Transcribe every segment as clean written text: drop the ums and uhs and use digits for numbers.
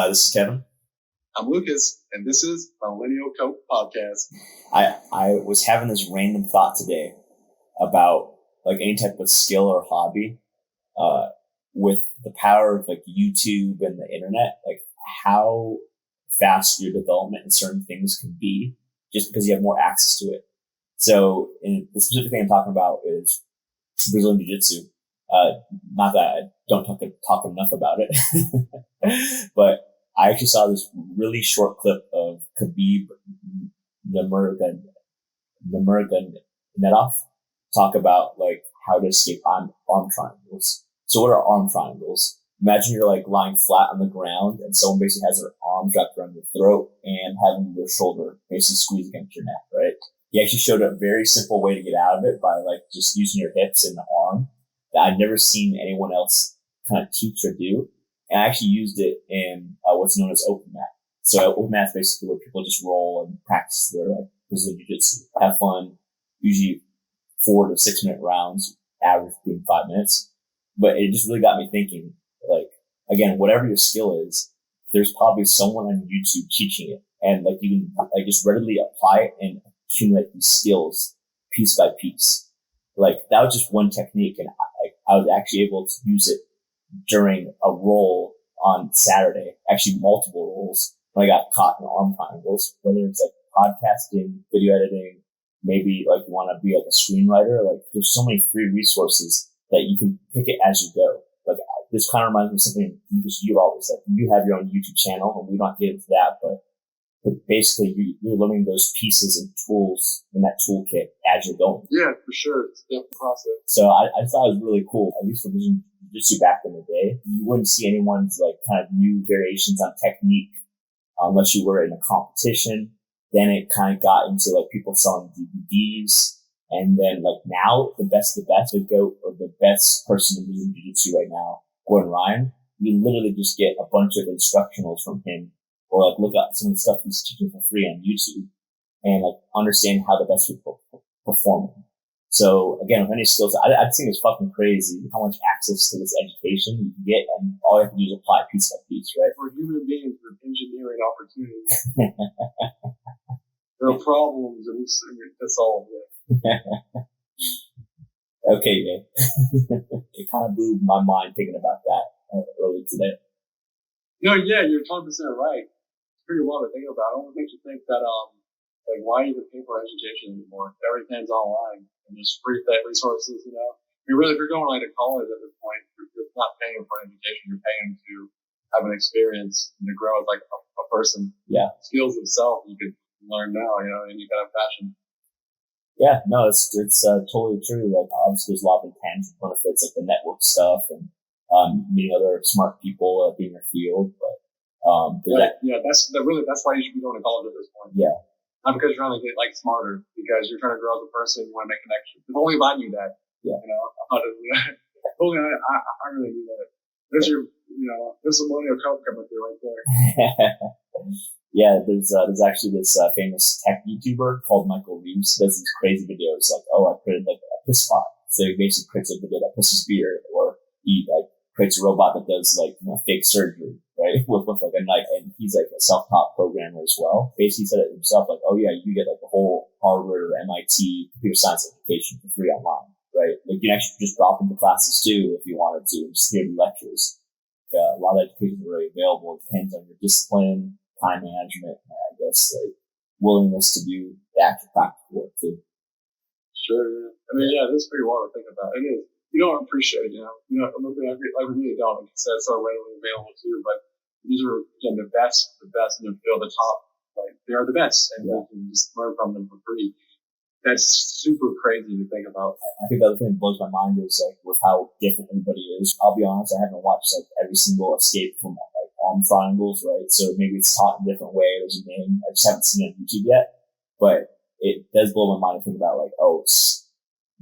This is Kevin. I'm Lucas, and this is Millennial Podcast. I was having this random thought today about like any type of skill or hobby, with the power of like YouTube and the internet, like how fast your development in certain things can be just because you have more access to it. So in the specific thing I'm talking about is Brazilian Jiu-Jitsu. Not that I don't talk enough about it, but I actually saw this really short clip of Khabib Nurmagomedov talk about like how to escape arm triangles. So what are arm triangles? Imagine you're like lying flat on the ground and someone basically has their arm wrapped around your throat and having your shoulder basically squeeze against your neck, right? He actually showed a very simple way to get out of it by like just using your hips and the arm that I'd never seen anyone else kind of teach or do. And I actually used it in what's known as open mat. So open mat is basically where people just roll and practice their like Brazilian Jiu-Jitsu, have fun, usually 4 to 6 minute rounds, average between 5 minutes. But it just really got me thinking, like, again, whatever your skill is, there's probably someone on YouTube teaching it. And like you can like just readily apply it and accumulate these skills piece by piece. Like that was just one technique, and I was actually able to use it during a roll on Saturday, actually multiple rolls when I got caught in arm triangles, whether it's like podcasting, video editing, maybe like you want to be like a screenwriter. Like there's so many free resources that you can pick it as you go. Like this kind of reminds me of something you've always said. You have your own YouTube channel, and we don't get into that, but basically you're learning those pieces and tools in that toolkit as you're going. Yeah, for sure. It's a different process. So I thought it was really cool, at least for Jiu-Jitsu back in the day. You wouldn't see anyone's like kind of new variations on technique unless you were in a competition. Then it kind of got into like people selling DVDs. And then like now the GOAT or the best person in Jiu-Jitsu right now, Gordon Ryan, you can literally just get a bunch of instructionals from him or like look at some of the stuff he's teaching for free on YouTube and like understand how the best people perform. So again, with any skills, I think it's fucking crazy how much access to this education you can get, and all you have to do is apply piece by piece, right? We're human beings with engineering opportunities. There are problems and we solve it. Okay, yeah. It kind of blew my mind thinking about that earlier today. No, yeah, you're 100% right. It's pretty wild to think about. It almost makes you think that, like, why even pay for education anymore? Everything's online and just free resources, you know? I mean, really, if you're going like to college at this point, you're not paying for an education. You're paying to have an experience and to grow as like a person. Yeah. Skills themselves you could learn now, you know, and you got a passion. Yeah, no, it's totally true. Like, obviously, there's a lot of intangible benefits, like the network stuff and meeting other smart people in your field. But right. That's why you should be going to college at this point. Yeah. Not because you're trying to get like smarter, because you're trying to grow as a person. You want to make connections. If only I knew that. Yeah. You know, if only I really knew that. There's there's some Millennial Coke coming through right there. Yeah, there's actually this famous tech YouTuber called Michael Reeves who does these crazy videos like, I created like a piss pot. So he basically creates a video that pisses beer, or he like creates a robot that does like, fake surgery, right? with like a knife. And he's like a self-taught programmer as well. Basically said it himself, like, oh yeah, you get like the whole Harvard or MIT computer science education for free online, right? Like you can actually just drop into classes too if you wanted to, just hear the lectures. A lot of education is already available. It depends on your discipline, time management, and I guess like willingness to do the actual practical work too. Sure. Yeah. I mean, yeah, this is pretty wild to think about. It is. You don't appreciate it, I really don't. Like you said, it's so readily available too. But these are again the best in the field, the top. Like they are the best, and you can just learn from them for free. That's super crazy to think about. I think the other thing that blows my mind is like with how different everybody is. I'll be honest, I haven't watched like every single escape from like Arm Trinagles, right? So maybe it's taught in a different way. There's a name. I just haven't seen it on YouTube yet, but it does blow my mind to think about like,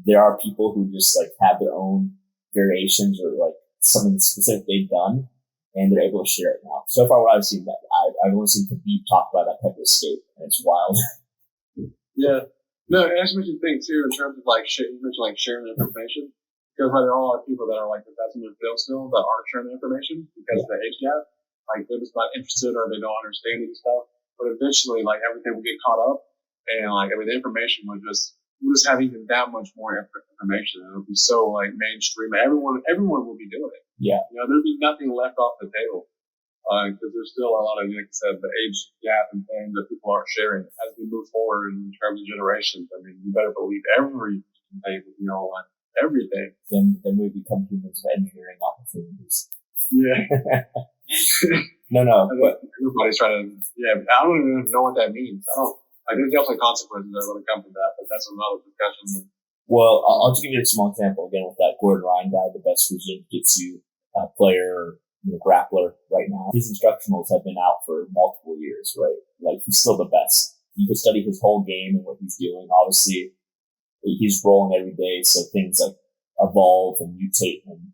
there are people who just like have their own variations or like something specific they've done, and they're able to share it now. So far, what I've seen, I've only seen Khabib talk about that type of escape, and it's wild. Yeah. No, it actually makes you think too in terms of like you mentioned like sharing information, because there are a lot of people that are like the best in their field still that aren't sharing the information because of the age gap. like they're just not interested or they don't understand it and stuff. But eventually, like everything will get caught up, and like the information would just we'll just have even that much more information. It'll be so like mainstream. Everyone will be doing it. Yeah. There'll be nothing left off the table because there's still a lot of, like I said, the age gap and things that people aren't sharing as we move forward in terms of generations. I mean, you better believe everything will be online. Everything. Then we become humans of engineering opportunities. Yeah. No. But everybody's trying to. Yeah, I don't even know what that means. There's definitely consequences that are going to come from that, but that's another discussion. Well, I'll just give you a small example again with that Gordon Ryan guy, the best Virginia Jiu-Jitsu player, grappler right now. His instructionals have been out for multiple years, right? Like he's still the best. You could study his whole game and what he's doing. Obviously, he's rolling every day, so things like evolve and mutate and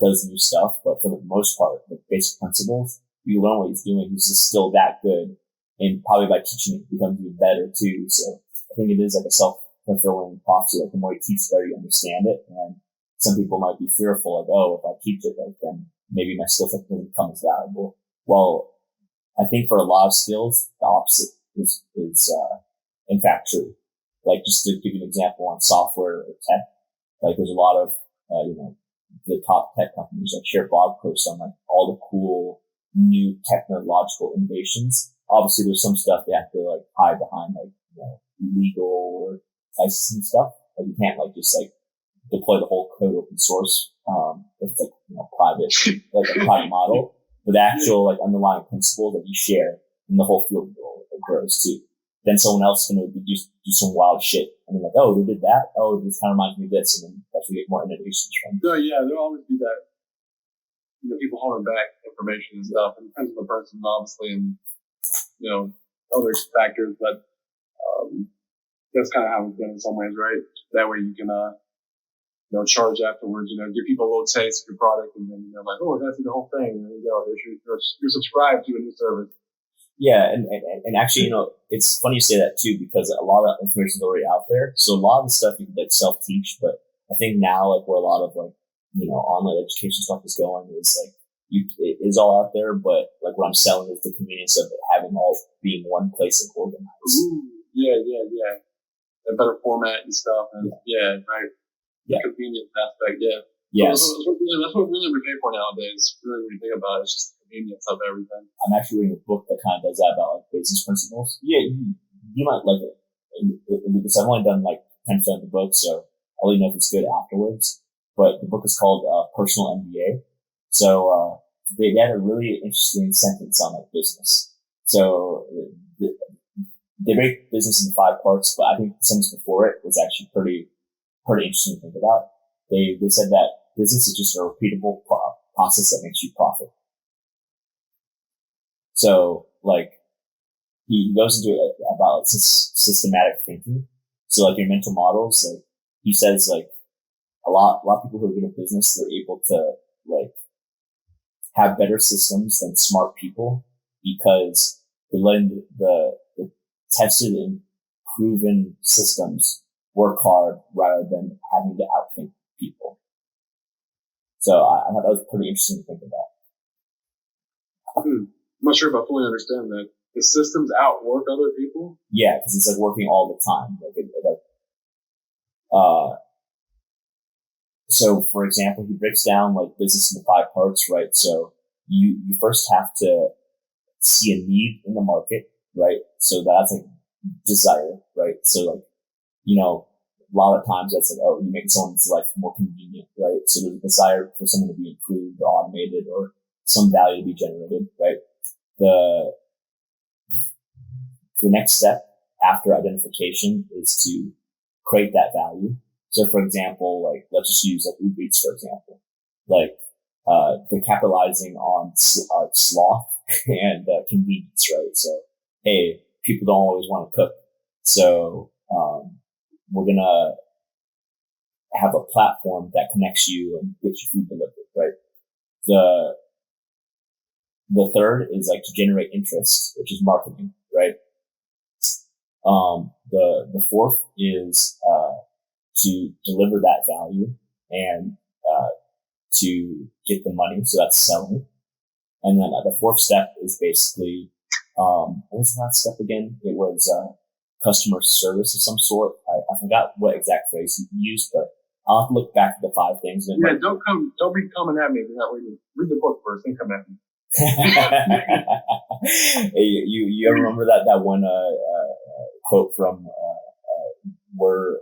does new stuff. But for the most part, the basic principles, you learn what he's doing. He's just still that good, and probably by teaching it, he becomes even better too. So I think it is like a self-fulfilling prophecy. Like the more you teach, the better you understand it. And some people might be fearful, like, oh, if I teach it, like then maybe my skill set doesn't become as valuable. Well, I think for a lot of skills, the opposite is in fact true. Like just to give you an example on software or tech, like there's a lot of, the top tech companies like share blog posts on like all the cool new technological innovations. Obviously there's some stuff they have to like hide behind like, legal or licensing stuff. Like you can't like just like deploy the whole code open source, if it's like, private, like a private model, but the actual like underlying principle that you share in the whole field grows too. Then someone else is going to do some wild shit. And they're like, oh, they did that? Oh, this kind of reminds me of this. And then that's where you get more innovations from. So, yeah, there'll always be that, people holding back information and stuff. It depends on the person, obviously, and, other factors. But that's kind of how it's been in some ways, right? That way you can, charge afterwards, give people a little taste of your product. And then they're like, oh, that's the whole thing. And there you go. You're subscribed to a new service. Yeah, and actually, it's funny you say that too, because a lot of information is already out there. So a lot of the stuff you can like self-teach, but I think now like where a lot of like, online education stuff is going is like, it is all out there, but like what I'm selling is the convenience of it having all being one place and organized. Ooh, yeah. A better format and stuff. And right. Yeah. The convenience aspect, yeah. Yes. So that's what really we pay for nowadays. Really, when you think about it, it's just the convenience of everything. I'm actually reading a book that kind of does that about like business principles. Yeah, you might like it because I've only done like 10% of the book, so I'll let you know if it's good afterwards. But the book is called Personal MBA. So they had a really interesting sentence on like business. So they break business into 5 parts, but I think the sentence before it was actually pretty interesting to think about. They said that business is just a repeatable process that makes you profit. So, like, he goes into it about systematic thinking. So, like, your mental models, like, he says, like, a lot of people who are good at business, they're able to, like, have better systems than smart people because they're letting the tested and proven systems work hard rather than having to outthink people. So I thought that was pretty interesting to think about. I'm not sure if I fully understand that. The systems outwork other people? Yeah, because it's like working all the time. So for example, he breaks down like business into 5 parts, right? So you first have to see a need in the market, right? So that's like desire, right? So like, a lot of times that's like, oh, you make someone's life more convenient, right? So there's a desire for something to be improved or automated or some value to be generated, right? The next step after identification is to create that value. So for example, like, let's just use like Uber Eats, for example. Like, they're capitalizing on sloth and convenience, right? So, hey, people don't always want to cook. So, we're going to have a platform that connects you and gets you food delivered, right? The third is like to generate interest, which is marketing, right? The fourth is, to deliver that value and, to get the money. So that's selling. And then the fourth step is basically, what was the last step again? It was, customer service of some sort. I forgot what exact phrase you used, but I'll have to look back at the 5 things. Yeah, don't be coming at me if you're not reading. Read the book first, then come at me. You ever remember that one, quote from, were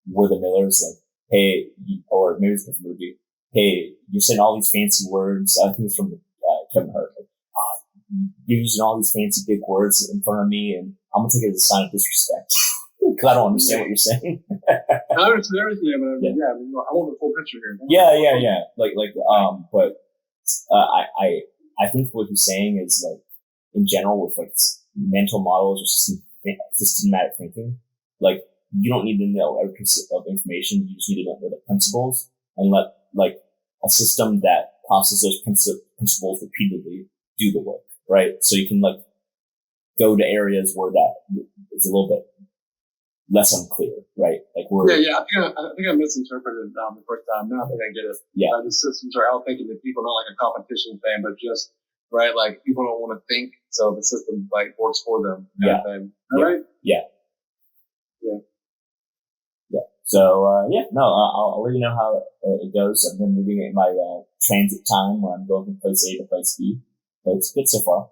the Millers, like, hey, or maybe it's the movie, hey, you're saying all these fancy words. I think it's from Kevin Hart. Like, you're using all these fancy big words in front of me, and I'm gonna take it as a sign of disrespect because I don't understand what you're saying. I understand everything, but yeah, I want the full picture here. Yeah. But I think what he's saying is, like, in general, with like mental models or systematic thinking, like, you don't need to know every piece of information. You just need to know the principles, and let, like, a system that processes those principles repeatedly do the work, right? So you can, like, go to areas where that is a little bit less unclear, right? Like, I think I misinterpreted the first time. Now I think I get it. Yeah, the systems are out thinking that people, not like a competition thing, but just right, like, people don't want to think, so the system, like, works for them. Right? Yeah. So, I'll let you know how it goes. I've been reading it in my transit time when I'm going from place A to place B. But it's good so far.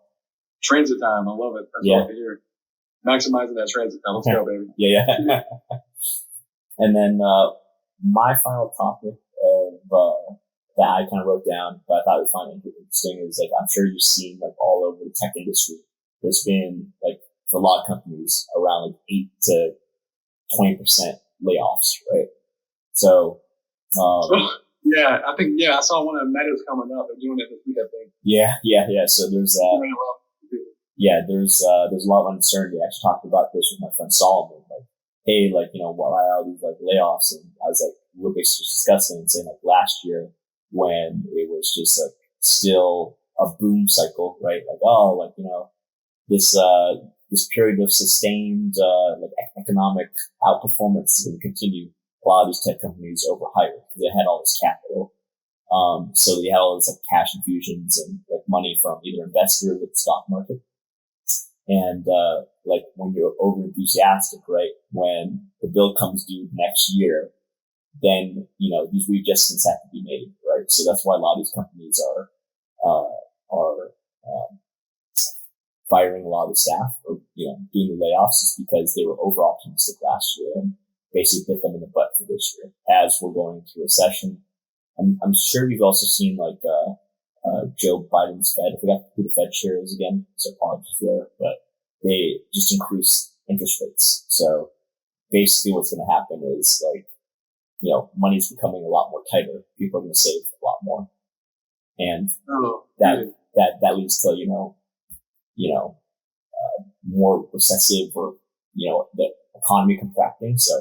Transit time, I love it. That's what I hear. Maximizing that transit time. Let's go, baby. Yeah. And then my final topic that I kind of wrote down, but I thought would find interesting, is, like, I'm sure you've seen, like, all over the tech industry, there's been, like, for a lot of companies, around like 8 to 20% layoffs, right? So, I saw one of the Meta's coming up. They're doing it this week, I think. Yeah. So there's there's a lot of uncertainty. I actually talked about this with my friend Solomon. Like, hey, like, why are all these, like, layoffs? And I was like, we're basically discussing and saying, like, last year when it was just, like, still a boom cycle, right? Like, this period of sustained like economic outperformance is going to continue. A lot of these tech companies overhired because they had all this capital. So they had all this, like, cash infusions and, like, money from either investors or the stock market. And like, when you're over enthusiastic, right, when the bill comes due next year, then these readjustments have to be made, right? So that's why a lot of these companies are firing a lot of the staff, or doing the layoffs, is because they were over optimistic last year and basically bit them in the butt for this year as we're going into recession. I'm sure you've also seen, like, Joe Biden's Fed. I forgot who the Fed chair is again, so apologies there, but they just increased interest rates. So basically what's going to happen is, like, money's becoming a lot more tighter. People are going to save a lot more. And that leads to, more recessive, or, the economy contracting. So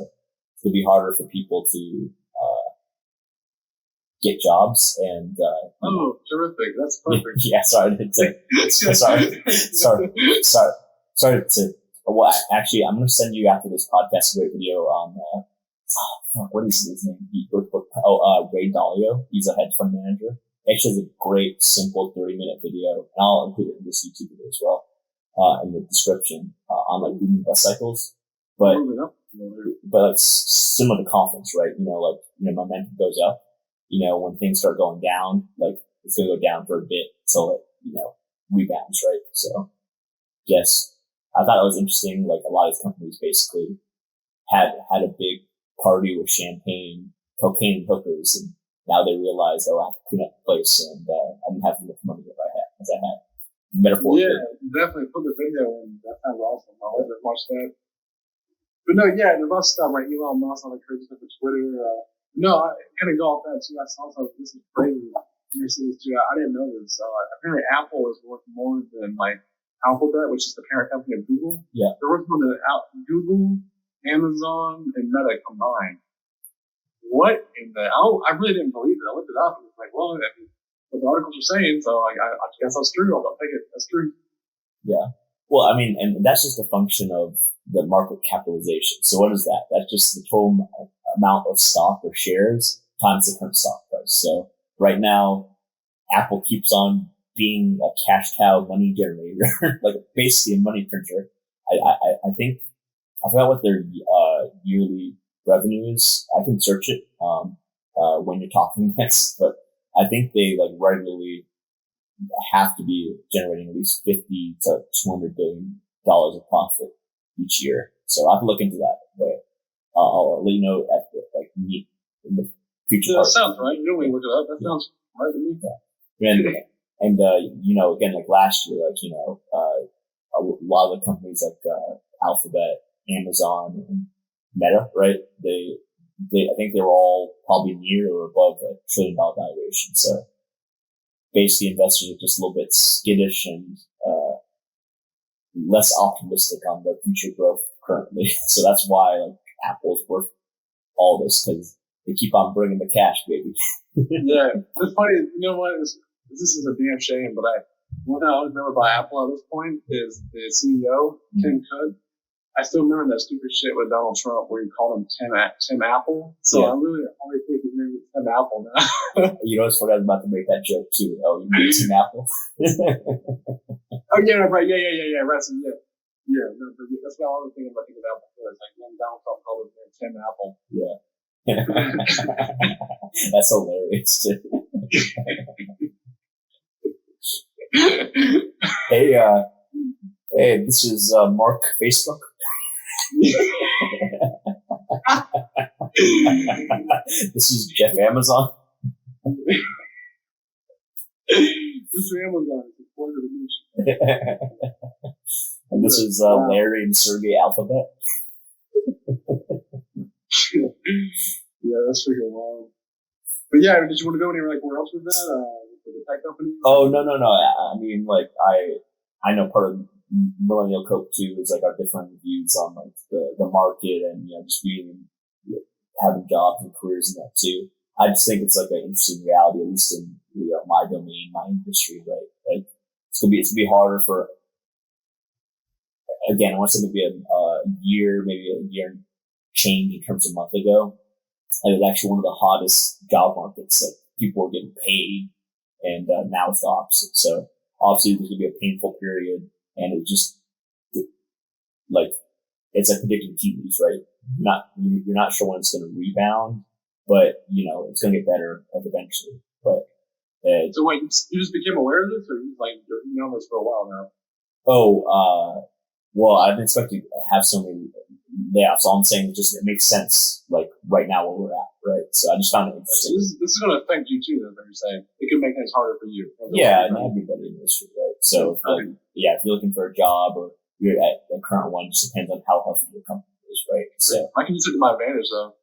it's going to be harder for people to get jobs. And terrific! That's perfect. Yeah, sorry to. Well, actually, I'm going to send you after this podcast a great video on what is his name? Ray Dalio. He's a hedge fund manager. Actually, has a great, simple 30-minute video, and I'll include it in this YouTube video as well, in the description, on, like, reading bus cycles. But like, similar to confidence, right? Momentum goes up. When things start going down, like, it's gonna go down for a bit until it, rebounds, right? So, yes, I thought it was interesting. Like, a lot of these companies basically had a big party with champagne, cocaine, and hookers, and now they realize, I have to clean up the place, and I didn't have as much money as I had. Metaphorically. Yeah, definitely put the video in. That sounds awesome. I love it. Watch that. But no, yeah, there's a lot of stuff, right? Elon Musk on the crazy stuff with Twitter. I kind of go off that too. I saw something. This is crazy. You see this too. I didn't know this. Apparently, Apple is worth more than, like, Alphabet, which is the parent company of Google. Yeah, they're worth more than Google, Amazon, and Meta combined. What in the? I really didn't believe it. I looked it up and was like, well, what the articles are saying, so I guess that's true. I'll take it. That's true. Yeah. Well, I mean, and that's just a function of the market capitalization. So what is that? That's just the total amount of stock or shares times the current stock price. So right now, Apple keeps on being a cash cow money generator, like basically a money printer. I think I forgot what their yearly revenue is. I can search it when you're talking next, but I think they like regularly have to be generating at least $50 to $200 billion of profit each year. So I have to look into that, but I'll let you know at the, like in the future. That sounds right. You don't want to look it up. That sounds right to me. Yeah. And you know, again, like last year, like, you know, a lot of the companies like Alphabet, Amazon, and Meta, right? I think they were all probably near or above $1 trillion valuation. So basically, investors are just a little bit skittish and less optimistic on their future growth currently. So that's why like Apple's worth all this, because they keep on bringing the cash, baby. Yeah, it's funny. You know what? This is a damn shame, but one thing I always remember by Apple at this point is the CEO, Tim Cook. I still remember that stupid shit with Donald Trump where he called him Tim Apple. So yeah. I always think his name is Tim Apple now. You know, I was about to make that joke too. Oh, you mean Tim Apple? Oh yeah, right. Yeah. Right. So, yeah. No, that's what I always think about Apple first. Like when Donald Trump called his name Tim Apple. Yeah. That's hilarious too. Hey, this is Mark Facebook. This is Jeff Amazon. This is Amazon. It's a pleasure to meet you. And this is Larry and Sergey Alphabet. Yeah, that's freaking long. But yeah, did you want to go anywhere else with that? With the tech company? Oh no! I mean, like I know part of Millennial Coke too is like our different views on like the market and, you know, just being, having jobs and careers in that too. I just think it's like an interesting reality, at least in, you know, my domain, my industry, right? Like it's gonna be harder for, again, I want to say maybe maybe a year and change in terms of a month ago. It was actually one of the hottest job markets. Like people were getting paid, and now it's the opposite. So obviously there's gonna be a painful period, and it just like it's like predicting tea leaves, right? You're not sure when it's gonna rebound, but you know it's gonna get better eventually. But so wait, you just became aware of this, or you're known this for a while now? Well, I've been expecting to have so many layoffs. All I'm saying is it makes sense, like right now where we're at, right? So I just found it interesting. So this is going to affect you too, though. You're saying it could make things harder for you. Yeah, and everybody in the industry, right? So if you're looking for a job or you're at the current one, it just depends on how healthy your company is, right? So I can use it to my advantage, though.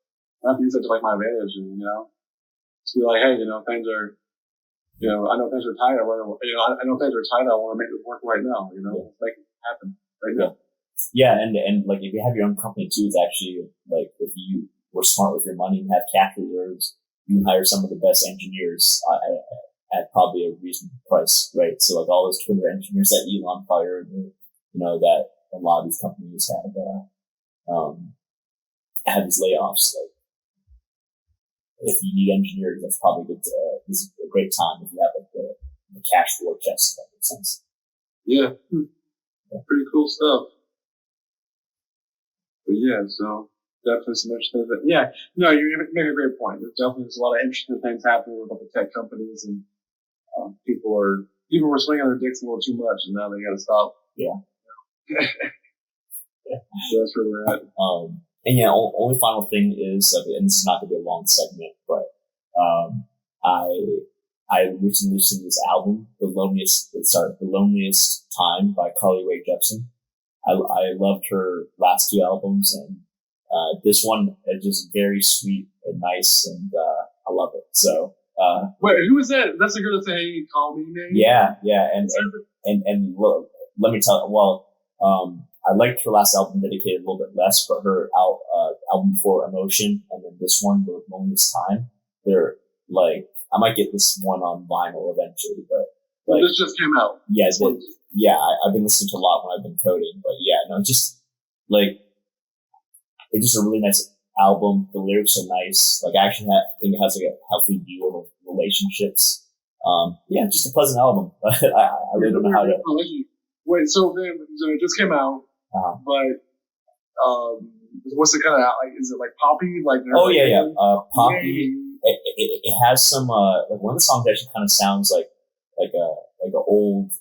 I have to use it to like my advantage, and to be like, hey, things are. I know things are tight. I know things are tight. I want to make this work right now. Let's make it happen right now. Yeah, and like if you have your own company too, it's actually like if you were smart with your money and have cash reserves, you can hire some of the best engineers at probably a reasonable price, right? So like all those Twitter engineers that Elon fired, that a lot of these companies had these layoffs. Like if you need engineers, that's probably good. This is a great time if you have like the cash flow chest. If that makes sense. Yeah. Pretty cool stuff. But yeah, so definitely some interesting things. Yeah, no, you make a great point. There's a lot of interesting things happening with all the tech companies, and people were swinging their dicks a little too much, and now they got to stop. Yeah. So that's where we're at. And yeah, only final thing is, and this is not going to be a long segment, but I recently listened to this album, The Loneliest Time by Rae Jepson. I loved her last two albums, and this one is just very sweet and nice, and I love it. So wait, who is that? That's the girl that said, "Hey, call me name." Yeah, and look, let me tell you. Well, I liked her last album, Dedicated, a little bit less, but her album before, Emotion, and then this one, The Loneliest Time, they're like, I might get this one on vinyl eventually, but like, this just came out. Yeah, I've been listening to a lot when I've been coding, but yeah, no, just like, it's just a really nice album. The lyrics are nice. Like, I actually think it has like a healthy view of relationships. Yeah, just a pleasant album. I really don't know how to. Wait, so it just came out, but what's the kind of like? Is it like poppy? Like yeah. Poppy. It has some like one of the songs actually kind of sounds like an old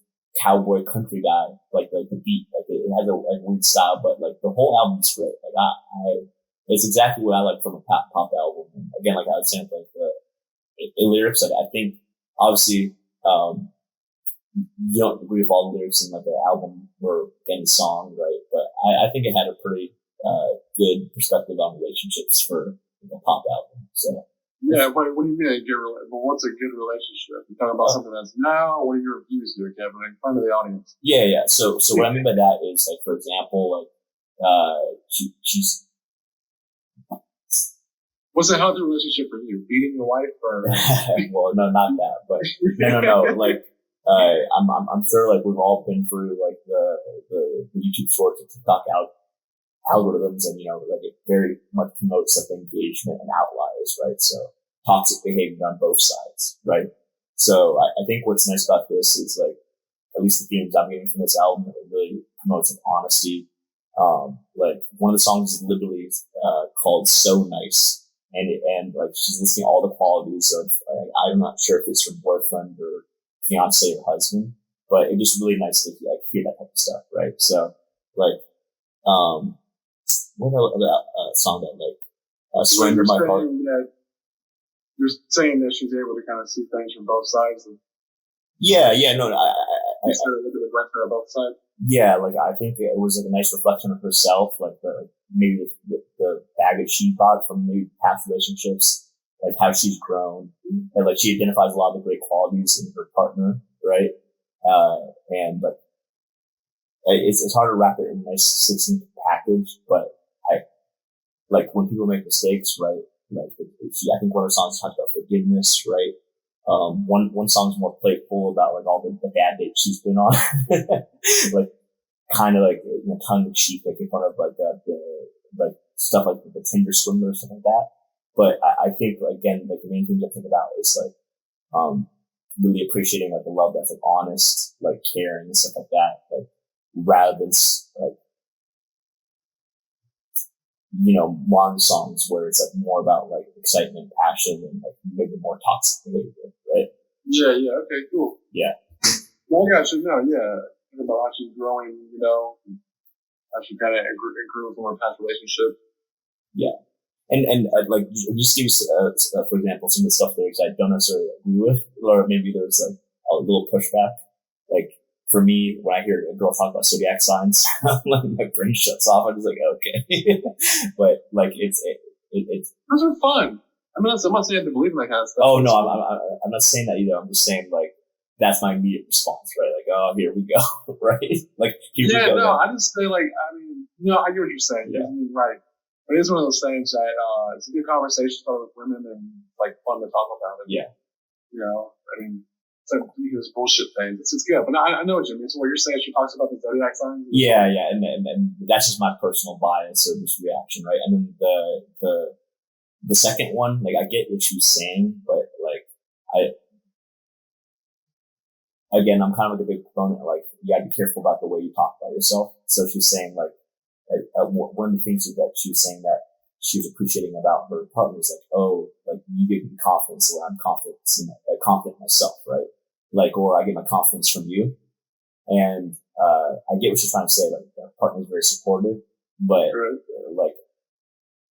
cowboy country guy, like the beat, like it has a like weird style, but like the whole album's great. Like it's exactly what I like from a pop album. And again, like I was saying, like the lyrics, like I think obviously you don't agree with all the lyrics in like the album or any song, right? But I think it had a pretty good perspective on relationships for a pop album. So. Yeah, what do you mean a good relationship? Well, what's a good relationship? You're talking about something that's now, what are your views here, Kevin? In front of the audience. Yeah. So what I mean by that is, like, for example, like, she's. What's a healthy relationship for you? Beating your wife or? Well, no, not that, but no. Like, I'm sure, like, we've all been through, like, the YouTube shorts and TikTok algorithms, and like it very much promotes like engagement and outliers, right? So toxic behavior on both sides, right? So I think what's nice about this is like at least the themes I'm getting from this album, it really promotes like honesty. Like one of the songs is literally called "So Nice," and like she's listing all the qualities of I'm not sure if it's her boyfriend or fiance or husband, but it's just really nice to like hear that type of stuff, right? So like what about song that like surrender my heart? You're saying that she's able to kind of see things from both sides. No, instead of looking at the record on both sides. Yeah, like I think it was like a nice reflection of herself, like maybe the baggage she brought from maybe past relationships, like how she's grown, and like she identifies a lot of the great qualities in her partner, right? And like it's hard to wrap it in a nice succinct package, but like when people make mistakes, right? Like I think one of her songs talks about forgiveness, right? One song's more playful about like all the bad dates she's been on, like kind of like tongue in cheek, making fun of like like stuff like the Tinder swindler or something like that. But I think again, like the main things I think about is like really appreciating like the love that's like honest, like caring and stuff like that, like rather than like modern songs where it's like more about like excitement, passion, and like maybe more toxic behavior, right? Yeah. Okay. Cool. Yeah. Well, I got you. No. Yeah. Think about actually growing. Actually kind of grew from our past relationship. Yeah. And like just give for example, some of the stuff that I don't necessarily agree with, or maybe there's like a little pushback. Like for me, when I hear a girl talk about zodiac signs, like my brain shuts off. I'm just like, okay. But like it's those are fun. I mean, I'm not saying I have to believe in that kind of stuff. Oh no, I'm not saying that either. I'm just saying like that's my immediate response, right? Like, oh, here we go, right? Like here we go. No, I just say like, I mean, I get what you're saying. Yeah. You're right. But it is one of those things that it's a good conversation with women and like fun to talk about it. Yeah. I mean, it's like these bullshit things. It's good, but I know what you mean. So what you're saying, she talks about the zodiac signs. Yeah, and that's just my personal bias or just reaction, right? And then the second one, like I get what she's saying, but like I'm kind of like a big proponent. Like you gotta be careful about the way you talk about yourself. So she's saying like one of the things is that she's saying that she was appreciating about her partner is like, oh, like you give me confidence, so I'm confident in myself, right? Like, or I get my confidence from you. And, I get what she's trying to say. Like, her partner is very supportive, but like,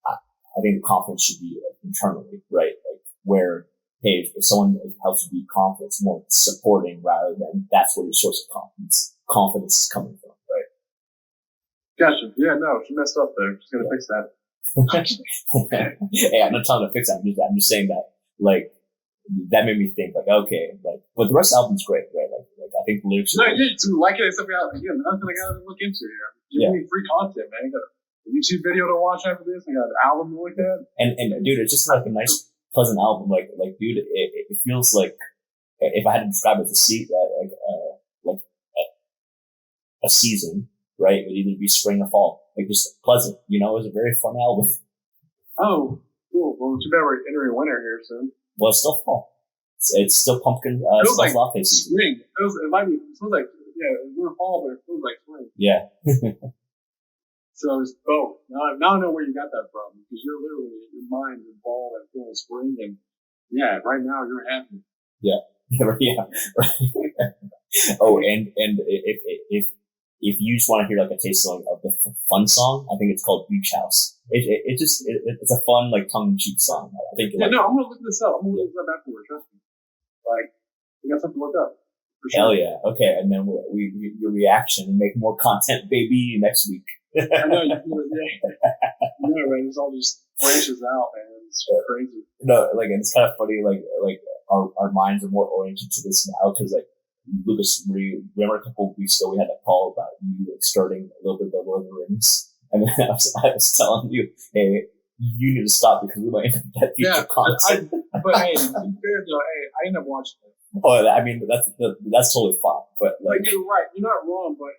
I think the confidence should be like internally, right? Like, where, hey, if someone helps you be confident, it's more supporting rather than that's where your source of confidence is coming from, right? Gotcha. Yeah, no, she messed up there. She's gonna fix that. Hey, I'm not telling her to fix that. I'm just saying that, like, that made me think, like, okay, like, but the rest of the album's great, right? Like I think the lyrics. No, yeah, to like it and stuff. Again, nothing I gotta look into here. You need free content, man. You got a YouTube video to watch after this. I got an album to look at. And dude, it's just like a nice, pleasant album. Like dude, it feels like if I had to describe it as like a season, right? It would either be spring or fall. Like just pleasant, it was a very fun album. Oh, cool. Well, too bad we're entering winter here soon. Well, it's still fall. It's still pumpkin feels spice like latte season. spring. It feels like we're fall, but it feels like spring. Yeah. So it's both. Now I know where you got that from because you're literally your mind is fall and feeling spring, and yeah, right now you're happy. Yeah. Yeah. Oh, and if you just want to hear like a taste of the fun song, I think it's called Beach House. It's a fun like tongue in cheek song. I think. Yeah, no, I'm gonna look this up. I'm gonna look this up afterwards. Trust me. Like, you got something to look up. For sure. Hell yeah. Okay, and then we your reaction and make more content, baby, next week. I know you feel it. Yeah. No, right? It's all just branches out, man. It's crazy. No, like it's kind of funny. Like our minds are more oriented to this now because like Lucas, remember a couple of weeks ago we had a call about you like, starting a little bit of the Lord of the Rings, and then I was telling you, hey, you need to stop because we might get future content. But hey, to be fair though, I ended up watching it. Oh, I mean that's totally fine, but like you're right, you're not wrong, but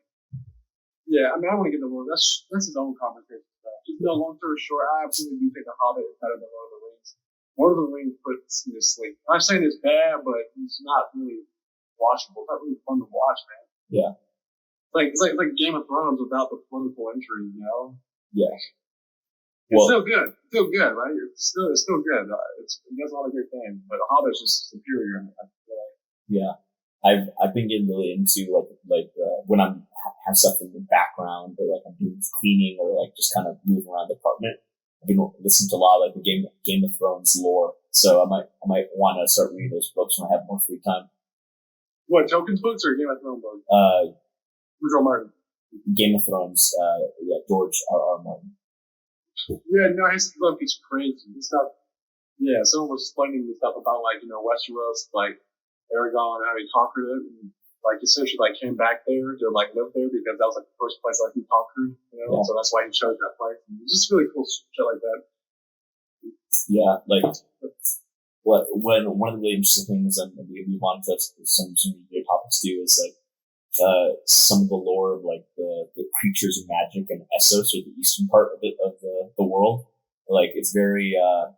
yeah, I mean I don't want to get the wrong. That's his own conversation. Just long story short, I absolutely do think The Hobbit is better than Lord of the Rings. Lord of the Rings puts me to sleep. I'm not saying it's bad, but it's not really watchable. It's not really fun to watch, man. Yeah. It's like Game of Thrones without the political intrigue, you know? Yeah. It's still good. It's still good, right? It's still good. It does a lot of great things, but The Hobbit's just superior. I feel like. Yeah. I've been getting really into like when I'm have stuff in the background or like I'm doing cleaning or like just kind of moving around the apartment. I've been listening to a lot of like the Game of Thrones lore, so I might want to start reading those books when I have more free time. What, Tolkien's books or Game of Thrones books? George R. Martin. Game of Thrones. Yeah, George R. Martin. Yeah, no, his book is crazy. His stuff. Yeah, someone was explaining the stuff about like Westeros, like Aragorn, how he conquered it, and like essentially like came back there to like live there because that was like the first place like he conquered, you know. Yeah. So that's why he chose that place. And it's just really cool shit like that. Yeah, like one of the really interesting things, and we move on to some new topics too, is like some of the lore of like the creatures of magic and Essos, or the eastern part of the world. Like it's very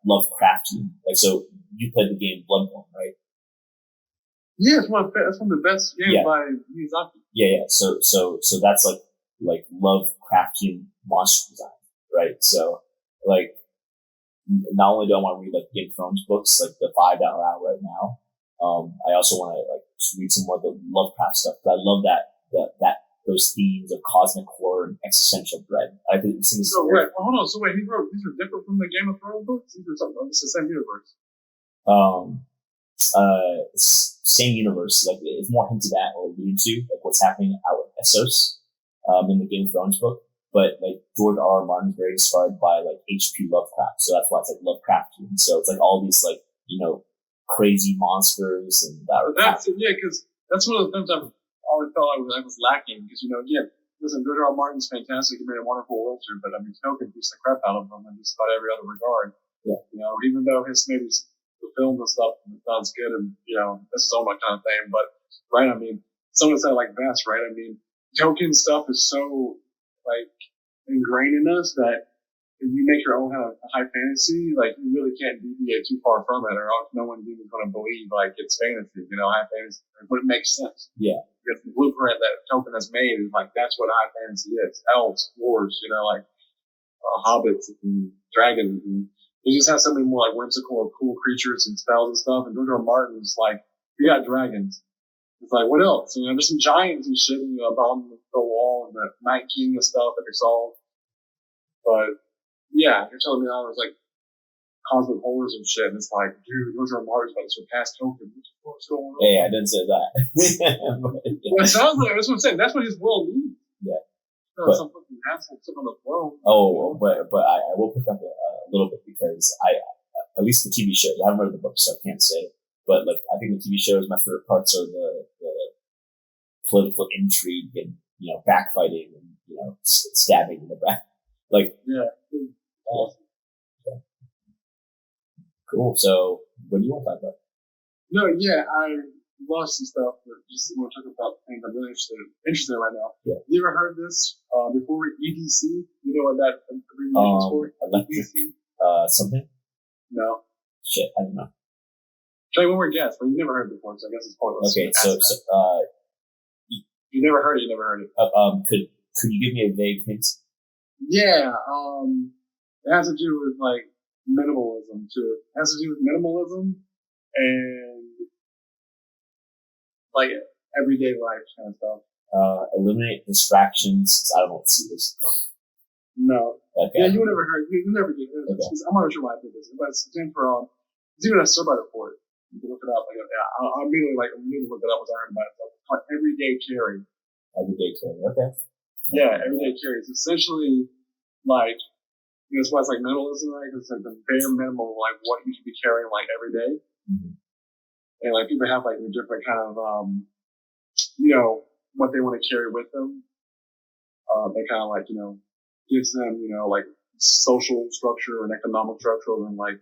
Lovecraftian. Like so, you played the game Bloodborne, right? Yeah, that's one of the best games by Miyazaki. Yeah. So that's like Lovecraftian monster design, right? So like not only do I want to read like Game of Thrones books, like the 5 that are out right now, I also want to like read some more of the Lovecraft stuff. But I love that those themes of cosmic horror and existential dread. I think it's right. Well, hold on. So wait, these are different from the Game of Thrones books. These are something. It's the same universe. Same universe. Like it's more hinted at or alluded to, like what's happening out with Essos, in the Game of Thrones book. But like George R. R. Martin is very inspired by like H.P. Lovecraft, so that's why it's like Lovecraftian. So it's like all these like crazy monsters and that. Because that's one of the things I've always felt I was lacking. Because listen, George R. R. Martin's fantastic. He made a wonderful world, but I mean, Tolkien beats the crap out of him in just about every other regard. Yeah. Even though his maybe the films and stuff sounds good, and this is all my kind of thing. But right, I mean, someone said like best, right? I mean, Tolkien's stuff is so like ingrained in us that if you make your own kind of high fantasy, like you really can't deviate too far from it, or else no one's even going to believe like it's fantasy. High fantasy, but it makes sense. Yeah. Because the blueprint that Tolkien has made is like that's what high fantasy is: elves, dwarves, like hobbits and dragons, and he just has so many more like whimsical or cool creatures and spells and stuff. And George R. R. Martin's like, we got dragons. It's like, what else? There's some giants and shit, on the wall and the Night King and stuff that they saw. But yeah, you're telling me all there's like cosmic horrors and shit, and it's like, dude, George R. R. Martin's about to surpass Tolkien. What's going on? Hey, I didn't say that. Well, it sounds like that's what I'm saying. That's what his world needs. Yeah. Some fucking asshole sitting on the throne. Oh, but I will pick up a little bit because at least the TV show. I haven't read the book, so I can't say. But like, I think the TV shows, my favorite parts are the political intrigue and backfighting and stabbing in the back. Like, yeah, awesome. Yeah. Cool. So, what do you want to talk about? No, yeah, I lost some stuff, but just want to talk about things I'm really interested in right now. Yeah. You ever heard this before? EDC? You know what that abbreviation is for? Electric, EDC? Something? No. Shit, I don't know. Like one more guess, but you've never heard it before, so I guess it's pointless. Okay, so you never heard it. You never heard it. could you give me a vague hint? Yeah. It has to do with like minimalism too. It has to do with minimalism and like everyday life kind of stuff. Eliminate distractions. I don't see this. No. Okay. Yeah, you never heard. You never did. Okay. I'm not sure why I did this, but it's for it's even a survey report. You can look it up. Like, yeah, I immediately look it up as I heard about it. It's called everyday carry. Everyday carry. Okay. Yeah, everyday carry. It's essentially like, that's why it's like minimalism, right? It's like the bare minimum, like what you should be carrying like every day. Mm-hmm. And like people have like a different kind of, what they want to carry with them. They kind of like, gives them, like social structure and economic structure and like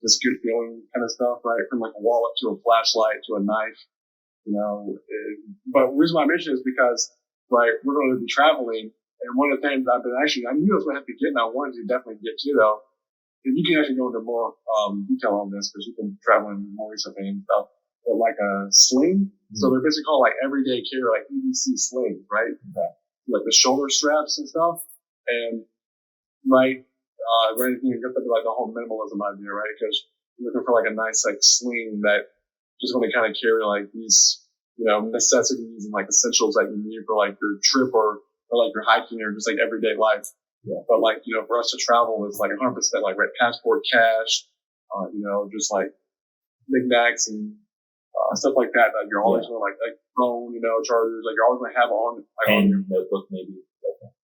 this good feeling kind of stuff, right? From like a wallet to a flashlight to a knife, but the reason why I mention it is because, right, we're going to be traveling. And one of the things I knew I was going to have to get, and I wanted to definitely get to though, and you can actually go into more, detail on this because you've been traveling more recently and stuff, but like a sling. Mm-hmm. So they're basically called like everyday carry, like EDC slings, right? Okay. Like the shoulder straps and stuff. And, right, you get like the whole minimalism idea, right? Because you're looking for like a nice like sling that just going to kind of carry like these, necessities and like essentials that you need for like your trip or like your hiking or just like everyday life. Yeah. But like, for us to travel is like 100% like right passport cash, just like knickknacks and stuff like that. That you're always going to like phone, chargers, like you're always going to have on. Like, and on your notebook maybe.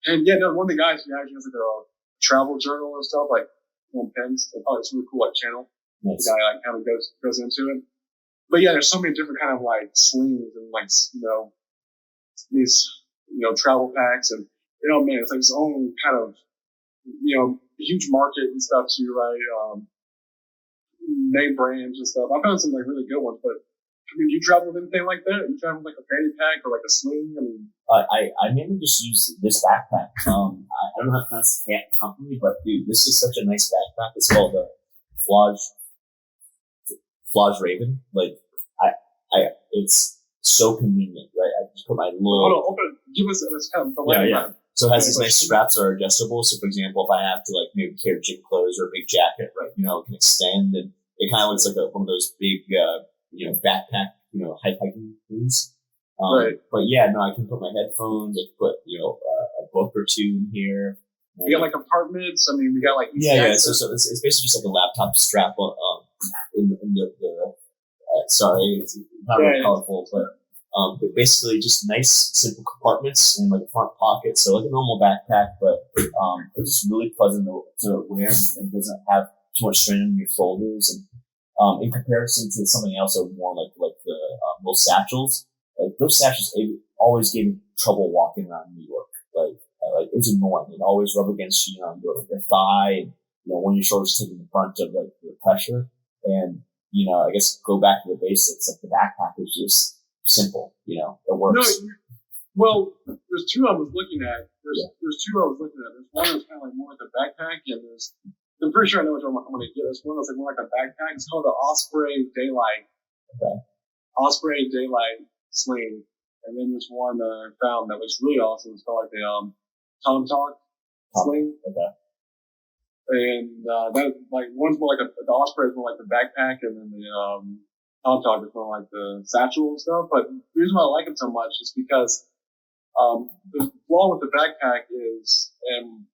And one of the guys, he actually has like a travel journal and stuff, like pens. It's really cool, like channel. Nice. The guy like kind of goes into it. But yeah, there's so many different kind of like slings and like, these, travel packs and, man, it's like its own kind of, huge market and stuff too, right? Name brands and stuff. I found some like really good ones, but I mean, do you travel with anything like that? You travel with like a fanny pack or like a sling? I mean, I mainly just use this backpack. I don't know how to pronounce the company, but dude, this is such a nice backpack. It's called the Flage Raven. Like, it's so convenient, right? I just put my little. Hold on, open. Give us this kind of the yeah. So it has these nice straps that are adjustable. So, for example, if I have to like maybe carry gym clothes or a big jacket, right, it can extend, and it kind of looks like one of those big, backpack, hiking things. Right. But yeah, no, I can put my headphones. I can put, a book or two in here. We got like compartments. I mean, we got like yeah. So it's basically just like a laptop strap in the sorry, it's not really colorful, but basically just nice simple compartments and like a front pocket. So like a normal backpack, but it's just really pleasant to wear and doesn't have too much strain on your shoulders. And in comparison to something else, or more like the little satchels. Like those satchels always gave me trouble walking around New York. Like it was annoying. It always rub against your thigh, and when your shoulders taking the brunt of like the pressure. And I guess go back to the basics. Like the backpack is just simple. It works. No, well, there's two I was looking at. There's two I was looking at. There's one that's kind of like more like a backpack, and I'm pretty sure I know what I'm going to get. There's one that's like more like a backpack. It's called the Osprey Daylight. Okay. Osprey Daylight sling. And then there's one I found that was really awesome. It's called like the Tom Talk sling. Okay. And that like one's more like the Osprey is more like the backpack, and then the Tom Talk is more like the satchel and stuff. But the reason why I like it so much is because the flaw with the backpack is, and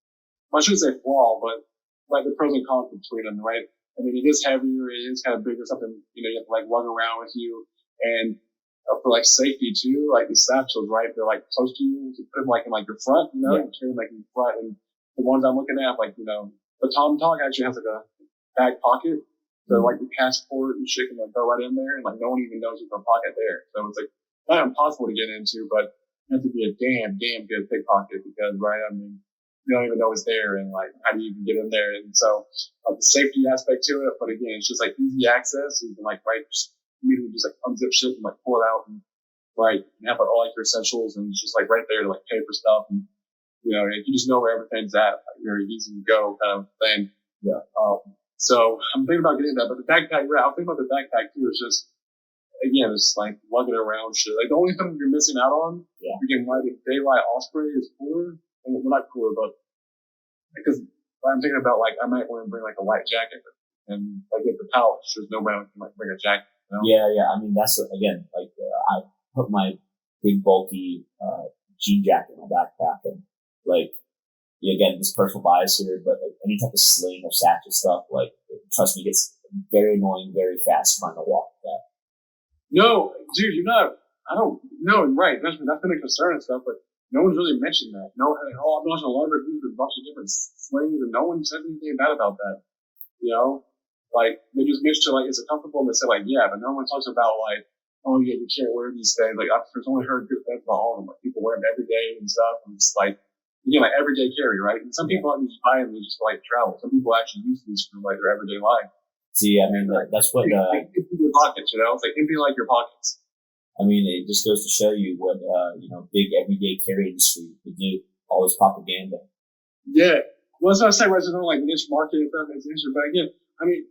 I shouldn't say flaw, but like the pros and cons between them, right? I mean, it is heavier, it is kind of bigger, something you have to like lug around with you, and for like safety too, like these satchels, right? They're like close to you. You put them like in like your front, you carry them like in front. And the ones I'm looking at, like the Tom Talk actually has like a back pocket, so like your passport and shit can like go right in there, and like no one even knows there's a pocket there. So it's like not impossible to get into, but you have to be a damn good pickpocket because, right? I mean, you don't even know it's there, and like how do you even get in there? And so the safety aspect to it, but again, it's just like easy access. So you can like immediately just like unzip shit and like pull it out and have like all like your essentials, and it's just like right there to like pay for stuff, and if you just know where everything's at, like, very easy to go kind of thing. Yeah. So I'm thinking about getting that. But the backpack, right? I'm thinking about the backpack too. It's just, again, it's like lugging around shit. Like the only thing you're missing out on, you can ride a daylight Osprey is cooler. And well, not cooler, but because I'm thinking about like I might want to bring like a light jacket and like at the pouch, there's no way I can like bring a jacket. You know? Yeah. I mean, that's again, like I put my big bulky jean jacket in my backpack, and like again, this personal bias here, but like any type of sling or satchel stuff, like trust me, it gets very annoying very fast trying to walk with that. No, dude, you're not. I don't. No, right. That's been a concern and stuff, but no one's really mentioned that. No, I've watched a lot of reviews with a bunch of different slings, and no one said anything bad about that. You know, like they just mentioned like is it comfortable? And they say like yeah, but no one talks about like oh yeah, you can't wear these things. Like I've only heard good things about all of them. Like people wear them every day and stuff, and it's like like everyday carry, right? And some people aren't just buying them just for like travel. Some people actually use these for like their everyday life. See, I mean, that's what empty your pockets, it's like empty like your pockets. I mean, it just goes to show you what big everyday carry industry would do. All this propaganda. Yeah, well, that's what I say. Right, so like niche market and stuff is interesting, but again, I mean,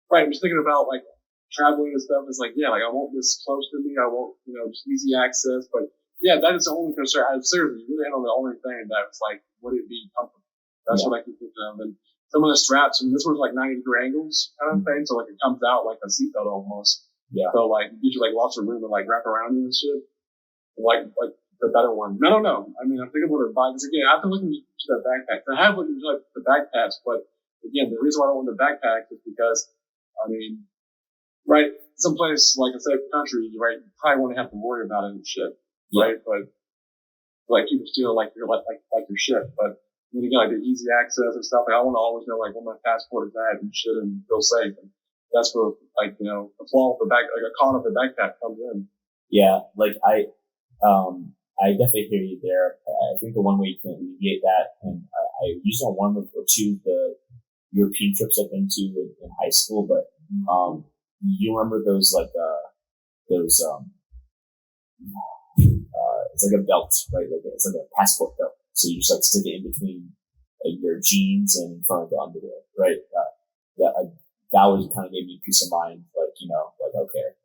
right, I'm just thinking about like traveling and stuff. It's like, yeah, like I want this close to me. I want just easy access, but yeah, that is the only concern. I seriously, you really hit on the only thing that was like, would it be comfortable? That's what I keep thinking of. And some of the straps, this one's like 90-degree angles kind of thing, so like it comes out like a seatbelt almost. Yeah. So like it gives you like lots of room to like wrap around you and shit. Like the better one. I don't know. I mean, I'm thinking about the bikes again. I have to look into the backpacks. I have looked into like the backpacks, but again, the reason why I don't want the backpack is because, I mean, right, someplace like a safe country, right, you probably won't have to worry about it and shit, right? But like people steal like your shit, but when you get like the easy access and stuff, like I want to always know like what my passport is at and shit and feel safe. And that's where like a flaw with the back, like a con of the backpack comes in. Yeah, like I definitely hear you there. I think the one way you can alleviate that, and I used on one or two the European trips I've been to in high school, but you remember those it's like a belt, right? Like it's like a passport belt. So you just like stick it in between your jeans and in front of the underwear, right? That was kind of gave me peace of mind, like like okay,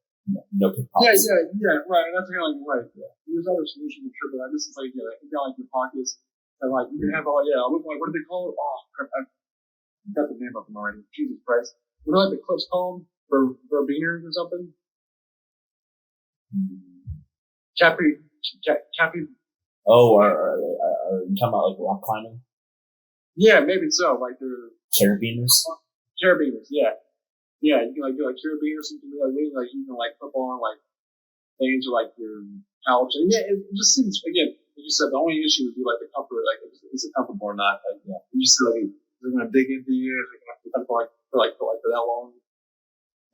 no pickpockets. Yeah, right. That's kind of like right. Yeah. There's other solutions, I'm sure, but this is like you got like your pockets, and like you can have all like what do they call it? Oh, crap, I got the name of them already. Jesus Christ, what are like the clips called for beaners or something? Cappy. Oh, are you talking about like rock climbing? Yeah, maybe so. Like the carabiners. Carabiners, yeah. Yeah, you can like do like carabiners, something like that. Like you can like put on like things or like your couch. And yeah, it just seems again, like you said, the only issue would be like the comfort, like is it comfortable or not? Like you just like they're gonna dig into you, they're gonna have to for that long.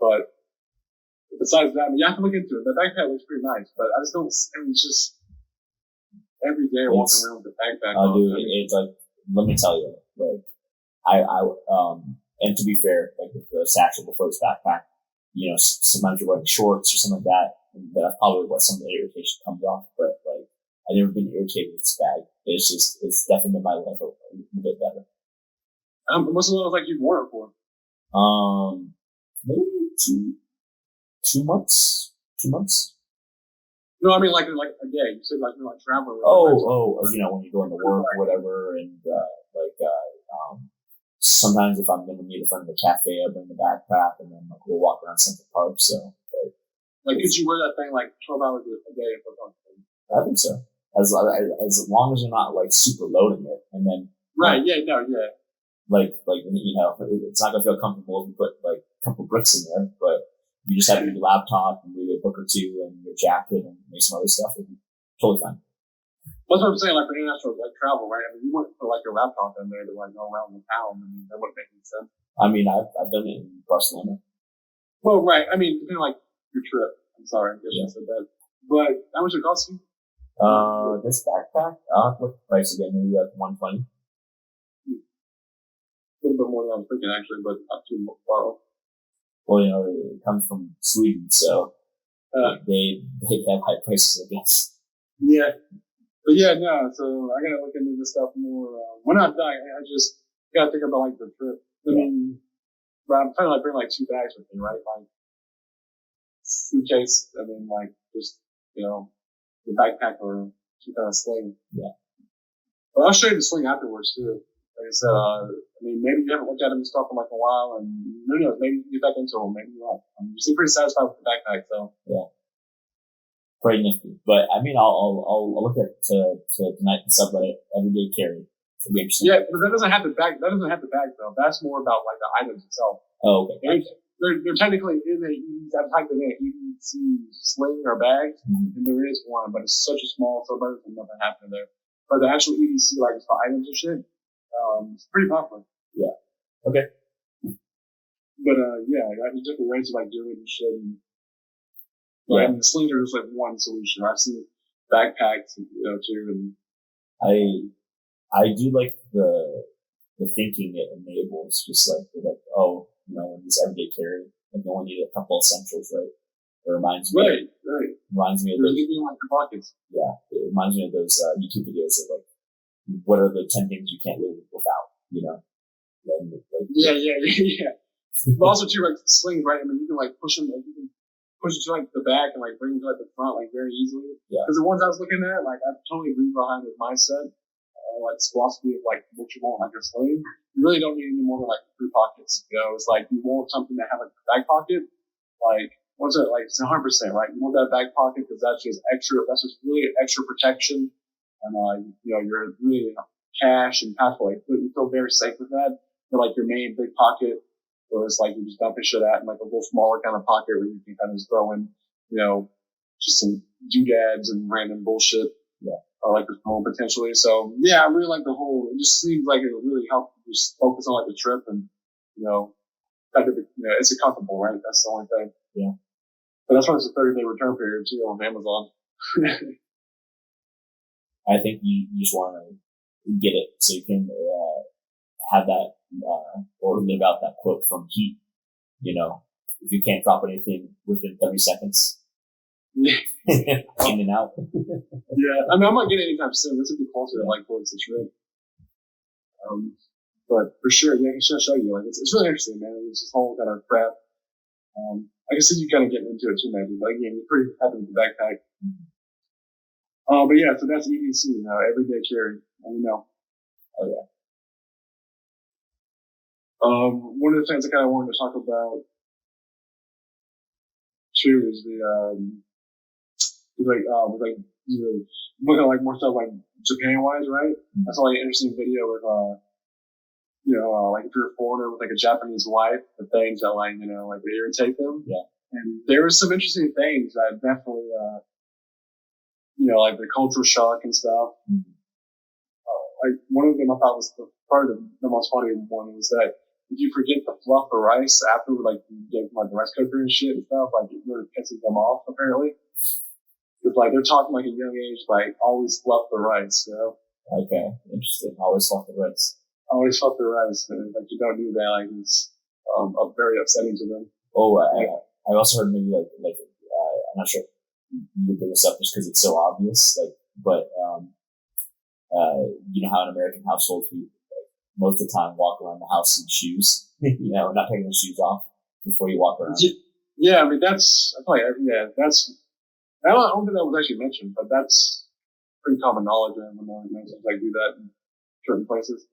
But besides that, I mean, you have to look into it. The backpack looks pretty nice, but I just don't. I mean, it's just every day walking around with the backpack. Oh, dude, it's like let me tell you, like I and to be fair, like with the satchel before this backpack, sometimes you're wearing shorts or something like that, and that's probably what some of the irritation comes off. But like, I've never been irritated with this bag. It's definitely made my life a little bit better. What's the level like you've worn it for? Maybe 2 months. 2 months. No, I mean like a day. You said like traveling. When you're going to work or whatever, and sometimes if I'm going to meet a friend at the cafe, I bring the backpack, and then we'll walk around Central Park. So, could you wear that thing like 12 hours a day? I think so. As long as you're not like super loading it, and then right, like it's not gonna feel comfortable if you put like a couple bricks in there, but you just have your laptop and maybe a book or two and your jacket and maybe some other stuff, it'd be totally fine. That's what I'm saying, like for international like travel, right? I mean, you wouldn't put like your laptop in there to like go around the town. I mean, that wouldn't make any sense. I mean, I've done it in Barcelona. Well, right. I mean, depending on like your trip. I'm sorry, I guess I said that. But how much it cost you? This backpack, what price again? Maybe like $120. A little bit more than I was thinking, actually, but not too far. Well, it comes from Sweden, so they have high prices, I guess. Yeah. But yeah, no, so I gotta look into this stuff more. We're not dying. I just gotta think about like the trip. I mean, but I'm trying to like bring like 2 bags with me, right? Like suitcase, and then like just the backpack or some kind of sling. Yeah. But I'll show you the sling afterwards too. Like I said, maybe you haven't looked at them and stuff in like a while, and who knows, maybe you get back into them, maybe not. You seem pretty satisfied with the backpack, so. Yeah. Pretty nifty. But I mean, I'll look at tonight the subreddit everyday carry. It'll be interesting. Yeah, but that doesn't have the bag. That doesn't have the bag though. That's more about like the items itself. Oh, okay. They're technically in a I've typed in an EDC sling or bag, and there is one, but it's such a small subreddit that nothing happened there. But the actual EDC, like the items and shit, it's pretty popular. Yeah. Okay. But yeah, there's different ways of like doing it and shit. And the slings are just like one solution. I've seen backpacks, too. And I do like the thinking it enables, just like when this everyday carry, like you only need a couple essentials, right? It reminds me. Right. Reminds me of those. Like your pockets. Yeah, it reminds me of those YouTube videos of like, what are the 10 things you can't live without? Yeah. But also too, like slings, right? I mean, you can like push them, like you can push it to like the back and like bring it to like the front, like very easily. Yeah. Because the ones I was looking at, like I totally agree behind his mindset, like philosophy of like what you want, like a sling. You really don't need any more than like 3 pockets. It's like you want something to have like a back pocket, like. What's it like? It's 100%, right? You want that back pocket because that's just extra. That's just really extra protection, and you're really cash and passport. Like, you feel very safe with that. But like your main big pocket, where it's like you just dump your shit at, and like a little smaller kind of pocket where you can kind of just throw in, just some doodads and random bullshit. Yeah. Or like your phone potentially. So yeah, I really like the whole. It just seems like it would really help just focus on like the trip and it's comfortable, right? That's the only thing. Yeah. But that's why it's a 30-day return period too on Amazon. I think you just want to get it so you can have that or live out that quote from Heat. If you can't drop anything within 30 seconds, in and out. Yeah, I mean, I'm not getting it anytime soon. This would be closer to like towards the trip. But for sure, yeah, I can show you. Like, it's really interesting, man. It's this whole kind of crap. I can see you kind of getting into it too, maybe. But again, you're pretty happy with the backpack. But yeah, so that's EDC, everyday carry. Oh yeah. One of the things I kind of wanted to talk about too is looking at like more stuff like Japan wise, right? Mm-hmm. I saw like an interesting video with like if you're a foreigner with like a Japanese wife, the things that like would irritate them. Yeah. And there were some interesting things that definitely like the cultural shock and stuff. Mm-hmm. Like one of them I thought was the most funny one was that if you forget to fluff the rice after like you get like the rice cooker and shit and stuff, like it really pisses them off apparently. It's like they're talking like a young age, like always fluff the rice, Okay, interesting. Always fluff the rice. Always fluff the rice, and like you don't do that, like it's very upsetting to them. Oh, I also heard maybe like I'm not sure you would bring this up just because it's so obvious, but how in American households we most of the time walk around the house in shoes, not taking the shoes off before you walk around. Yeah, I mean that's I don't think that was actually mentioned, but that's pretty common knowledge and like do that in certain places.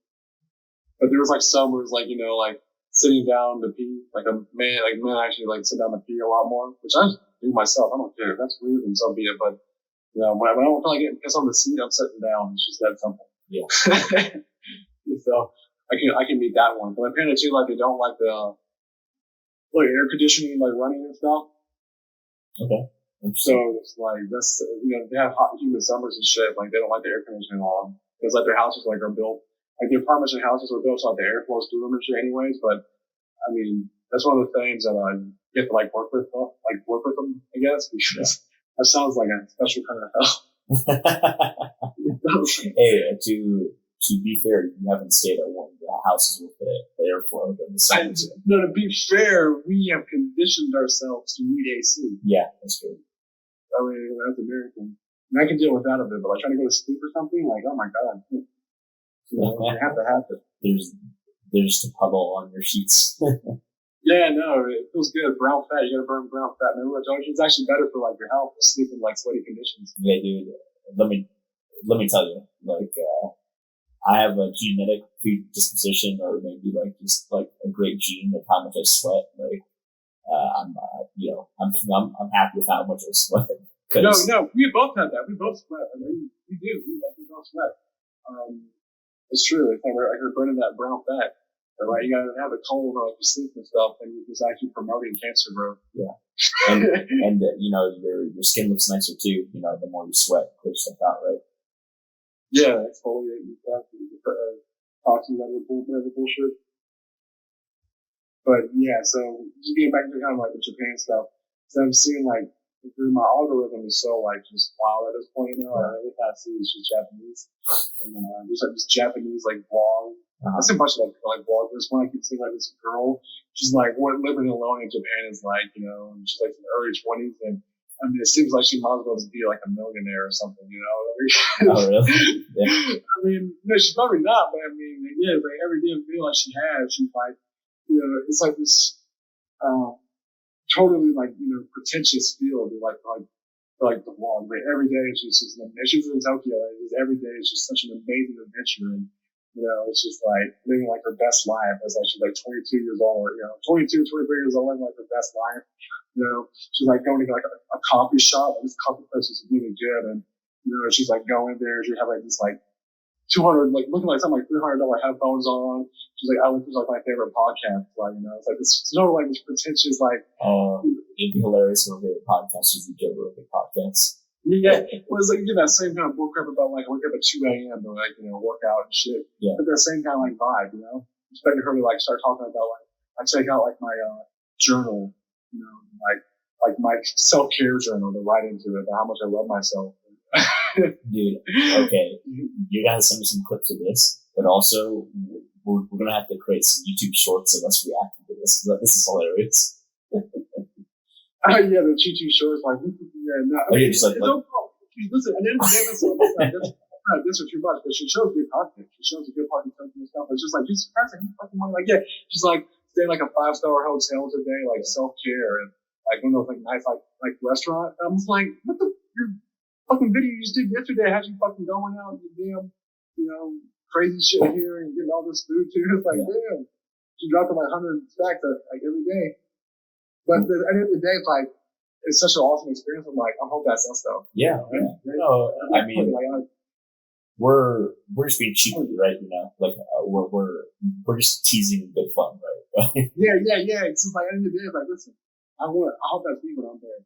But there was like some where it was like like sitting down to pee, like men actually like sit down to pee a lot more, which I do myself. I don't care. That's weird and so be it. But when I don't feel like getting pissed on the seat, I'm sitting down. It's just that simple. Yeah. So I can meet that one. But apparently too, like they don't like the air conditioning like running and stuff. Okay. So it's like that's they have hot humid summers and shit. Like they don't like the air conditioning on because like their houses like are built like their apartments and houses are built so like the air flows through them and shit anyways. But I mean that's one of the things that you have to like work with them, I guess, because that sounds like a special kind of hell. Hey, to be fair, you haven't stayed at one of the houses with the airflow and the sounds. No, to be fair, we have conditioned ourselves to need AC. Yeah, that's true. I mean, that's American. I can deal with that a bit, but like trying to go to sleep or something, like, oh my god. You have to have it. There's just a puddle on your sheets. Yeah, no, it feels good. Brown fat, you gotta burn brown fat. Man, it's actually better for like your health to sleep in like sweaty conditions. Yeah, dude. Let me tell you, like, I have a genetic predisposition, or maybe like just like a great gene of how much I sweat. Like, I'm happy with how much I sweat. No, we both have that. We both sweat. I mean, we do. We both sweat. It's true. It's like we're burning that brown fat. Right, you gotta have a cold or like you sleep and stuff, and it's actually promoting cancer growth. Yeah, and your skin looks nicer too. You know, the more you sweat, clear stuff out, right? Yeah, exfoliate and stuff. Toxins out of the bullshit. But yeah, so just getting back to kind of like the Japan stuff. So I'm seeing like through my algorithm is so like just wild at this point. Everything I see is just Japanese, and there's like this Japanese like vlog. I see a bunch of like bloggers. One I keep seeing like this girl. She's like what living alone in Japan is like, and she's like in her early 20s, and I mean, it seems like she might as well be like a millionaire or something, Oh, really? Yeah. I mean, no, she's probably not, but I mean, yeah, like every damn video like she has, she's like, it's like this, totally like, pretentious field, like the vlog. Like every day she's just, she's in Tokyo, and every day is just such an amazing adventure, and it's just like living like her best life as like she's like 22 years old, or 22, 23 years old, living like her best life. She's like going to like a coffee shop, and this coffee place is really good, and she's like going there. She have like this like 200, like looking like something like $300 headphones on. She's like, I listen to like my favorite podcast. Like, it's like this, like this pretentious, like. It'd be hilarious if we podcasters would get really good podcasts. Yeah, well, it's like you get that same kind of bullcrap about like I wake up at 2 a.m. to like work out and shit. Yeah. But that same kind of like vibe, expecting her to like start talking about like I take out like my journal, like my self care journal to write into it, how much I love myself. Dude, okay, you gotta send me some clips of this, but also we're gonna have to create some YouTube shorts of us reacting to this. This is hilarious. Yeah, the Chi shorts, like, yeah, no. Just like, listen, at the end of the day, this or too much, but she shows good content. She shows a good part of something and stuff. It's just like, Jesus Christ, you fucking money. Like, yeah, she's like, stay in like a 5-star hotel today, like self care, and like one of those like nice like restaurant. And I'm just like, what the your fucking video you just did yesterday had you fucking going out and damn, crazy shit here and getting all this food too. It's like, damn, she dropped like 100 stacks like every day. But at the end of the day, it's like, it's such an awesome experience. I'm like, I hope that's that stuff. Yeah. No, I mean, we're just being cheeky, right? Like we're just teasing good fun, right? yeah. It's just like, at the end of the day, it's like, listen, I hope that's me when I'm there.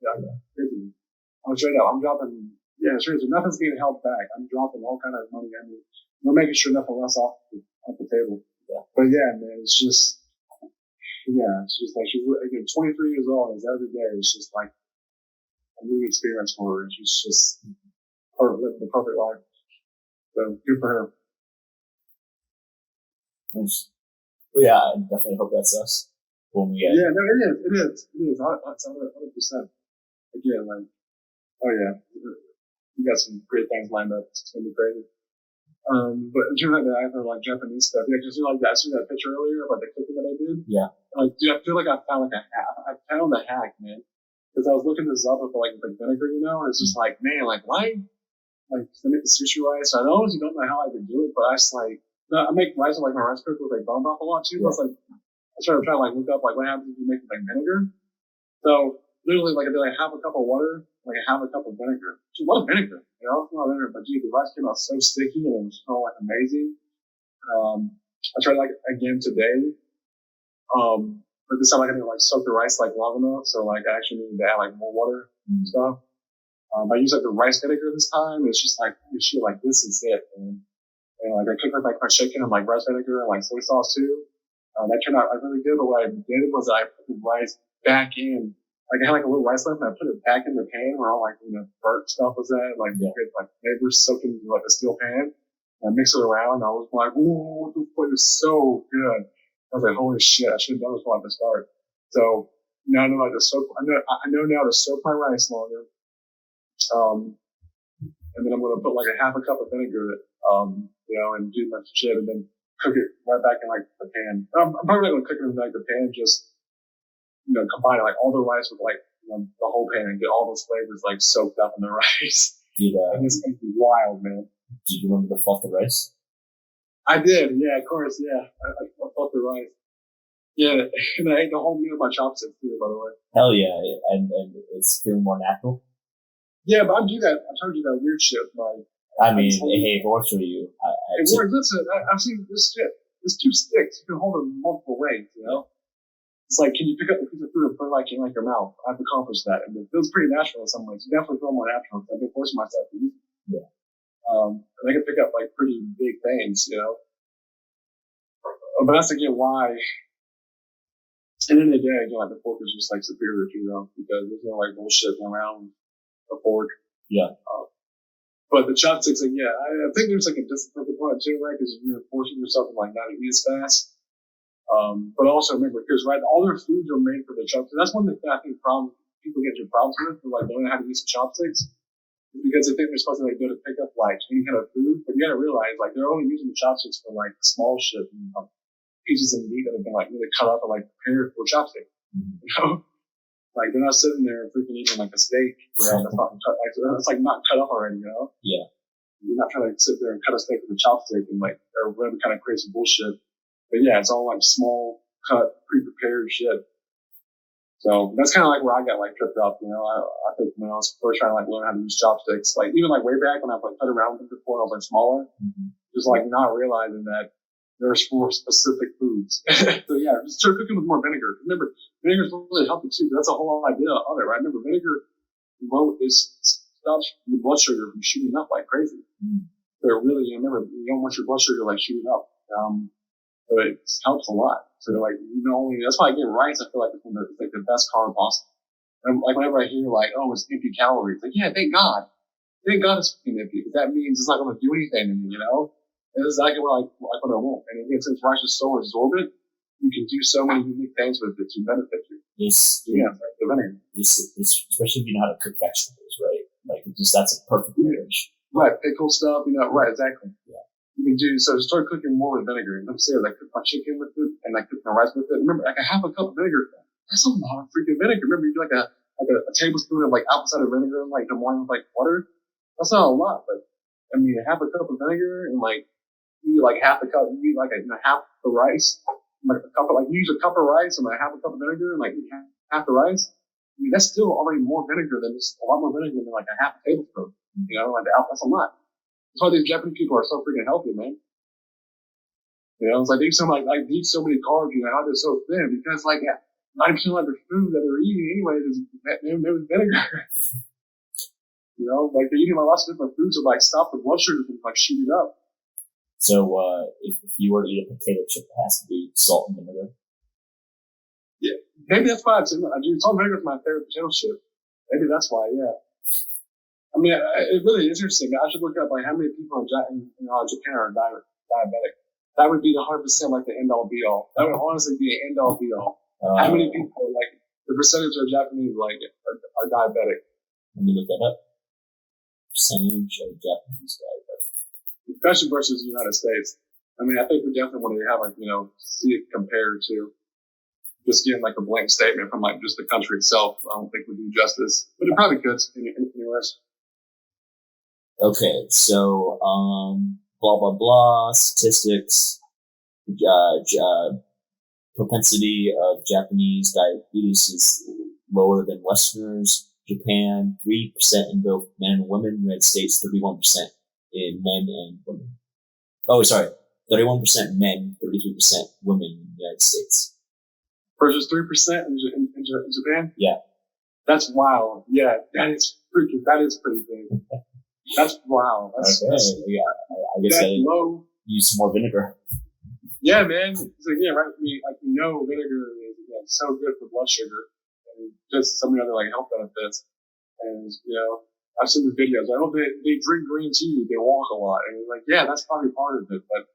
I'm straight up. I'm dropping, sure. So nothing's getting held back. I'm dropping all kind of money. I mean, we're making sure nothing less off the table. Yeah. But yeah, man, it's just. Yeah, it's just like she's 23 years old, and every day it's just like a new experience for her. She's just living the perfect life. So good for her. Nice. Well, yeah, I definitely hope that's us. Yeah, no, it is. 100%. Again, like, oh yeah, we got some great things lined up. It's gonna be crazy. But in terms of the other like Japanese stuff, because I seen that picture earlier about the cooking that I did. Yeah. Like, dude, I feel like I found like a hack. I found the hack, man. Because I was looking this up with like vinegar, and it's just like, man, like why, like to make the sushi rice. I honestly don't know how I could do it, but I just like, I make rice with like my rice cooker with like bone broth a lot too. Yeah. I was like, I started trying to like look up like what happens if you make it like vinegar. So literally like I did like half a cup of water, like a half a cup of vinegar. It's a lot of vinegar, It's a lot of vinegar, but dude, the rice came out so sticky and it was so like amazing. I tried like again today. But this time I didn't like soak the rice like long enough, so like I actually needed to add like more water and stuff. I used like the rice vinegar this time. It's just like this is it. And like I cooked like my chicken and like rice vinegar and like soy sauce too. That turned out like really good. But what I did was I put the rice back in. Like I had like a little rice left, and I put it back in the pan where all like burnt stuff was at, like good like flavors soaked into like a steel pan. And I mixed it around. And I was like, "Ooh, this food is so good." I was like, "Holy shit! I should have done this from the start." So now I know how to soak. I know now to soak my rice longer. And then I'm gonna put like a half a cup of vinegar, and do my shit, and then cook it right back in like the pan. I'm probably not gonna cook it in like the pan, just combine like all the rice with like the whole pan and get all those flavors like soaked up in the rice. And it's gonna be wild, man. Did you remember the fluff the rice? I did, yeah, of course, yeah. I fluffed the rice. Yeah, and I ate the whole meal with my chopsticks too, by the way. Hell yeah, and it's feeling more natural. Yeah, but I do that. I told you that weird shit. Like, I mean, hey, it works for you. It works. Listen, I've seen this shit. There's 2 sticks. You can hold them multiple ways. It's like, can you pick up a piece of food and put it in your mouth? I've accomplished that, and it feels pretty natural in some ways. You definitely feel more natural. I've been forcing myself to use it. Yeah. And I can pick up like pretty big things, But that's again why. At the end of the day, like the fork is just like superior, because there's no like bullshit around a fork. Yeah. But the chopsticks, like, yeah, I think there's like a discipline component too, right? Because you're forcing yourself to like not eat as fast. But also remember, because right, all their foods are made for the chopsticks. That's one of the I think people get into problems with like learning how to use the chopsticks, because they think they're supposed to like go to pick up like any kind of food. But you gotta realize like they're only using the chopsticks for like small shit, pieces of meat that have been like really cut up and like prepared for chopstick. Like they're not sitting there freaking eating like a steak, that's not cut, it's like not cut up already, Yeah. You're not trying to sit there and cut a steak with a chopstick and like or whatever kind of crazy bullshit. But yeah, it's all like small cut, pre-prepared shit. So that's kind of like where I got like tripped up, I think when I was first trying to like learn how to use chopsticks, like even like way back when I like cut around with it before I was like smaller, just like not realizing that there's 4 specific foods. So yeah, just start cooking with more vinegar. Remember, vinegar is really healthy too. That's a whole idea of it, right? Remember, vinegar stops your blood sugar from shooting up like crazy. So really, remember, you don't want your blood sugar like shooting up. So it helps a lot. So like, that's why I get rice. I feel like it's like the best carb possible. And like whenever I hear like, oh, it's empty calories, like yeah, thank God it's empty. Because that means it's not going to do anything to me, And this is exactly what I want. And again, since rice is so absorbent, you can do so many unique things with it to benefit you. The vinegar. Especially if you know how to cook vegetables, right? Like, that's a perfect marriage. Right, pickle stuff, right, exactly. Yeah. You can do, so start cooking more with vinegar. And I'm saying, I cook my chicken with it, and I cook my rice with it. Remember, like a half a cup of vinegar, that's a lot of freaking vinegar. Remember, you do like a tablespoon of like apple cider vinegar and like combined with like water. That's not a lot, but I mean, half a cup of vinegar and like, you eat like half the cup, you eat like half the rice, like a cup of, like you use a cup of rice and like half a cup of vinegar and like eat half the rice. I mean, that's still already more vinegar than a lot more vinegar than like a half a tablespoon. Like that's a lot. That's why these Japanese people are so freaking healthy, man. It's like they eat so many carbs, how they're so thin, because like 90% of their food that they're eating anyways is made with vinegar. Like they're eating lots of different foods to like stop the blood sugar from like shooting up. So, if you were to eat a potato chip, it has to be salt and vinegar. Yeah, maybe that's why salt and vinegar is my favorite potato chip. Maybe that's why, yeah. I mean, it really is interesting. I should look up like how many people in Japan are diabetic. That would be 100% like the end all be all. That would honestly be an end all be all. How many people, like the percentage of Japanese like are diabetic? Let me look that up. Percentage of Japanese diabetic. Especially versus the United States. I mean, I think we definitely want to have like, see it compared to just getting like a blank statement from like just the country itself. I don't think we do justice, but it probably could anyways. Okay, so, blah, blah, blah, statistics, propensity of Japanese diabetes is lower than Westerners. Japan, 3% in both men and women. United States, 31% in men and women. Oh, sorry. 31% men, 33% women in the United States. Versus 3% in Japan? Yeah. That's wild. Yeah, that is pretty big. That's wild. That's I guess I low. Use some more vinegar. Yeah, man. So yeah, right. Vinegar is so good for blood sugar and just so many other like health benefits. And I've seen the videos. I know they drink green tea, they walk a lot, and like that's probably part of it. But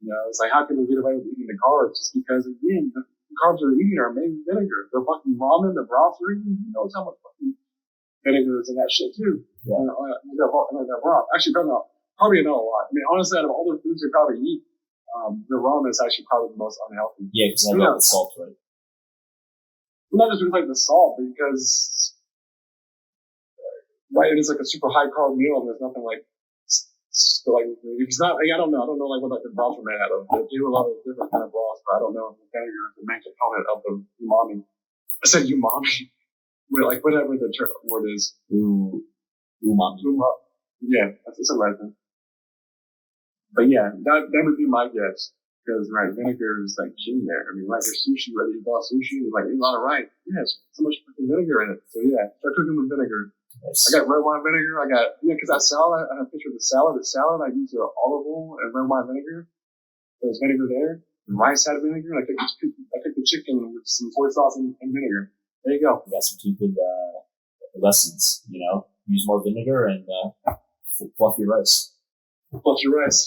it's like how can they get away with eating the carbs? Just because again, the carbs they're eating are made with vinegar. They're fucking ramen, the broth they're eating. Who knows how much fucking vinegar is in that shit too? Yeah. That broth. Actually, probably not a lot. I mean, honestly, out of all the foods they probably eat, the ramen is actually probably the most unhealthy. Yeah, because I got the salt, right? not just because like the salt, but because right, it is like a super high carb meal, and there's nothing like it's not. Like, I don't know. I don't know like what like the broths are made out of. They do a lot of different kind of broths, but I don't know if the vinegar is the main component of the umami. I said umami. Like whatever the word is. Umami. Yeah, that's a right thing. But yeah, that would be my guess. Because right, vinegar is like king there. I mean, like there's sushi, whether you bought sushi, it's like a lot of right. Yes, so much freaking vinegar in it. So yeah, start cooking with vinegar. Yes. I got red wine vinegar. I got because that salad. I have a picture of the salad. The salad I use olive oil and red wine vinegar. There's vinegar there. The rice had vinegar. And I cooked the chicken with some soy sauce and vinegar. There you go. You got some 2 good lessons. Use more vinegar and fluff your rice. Fluff your rice.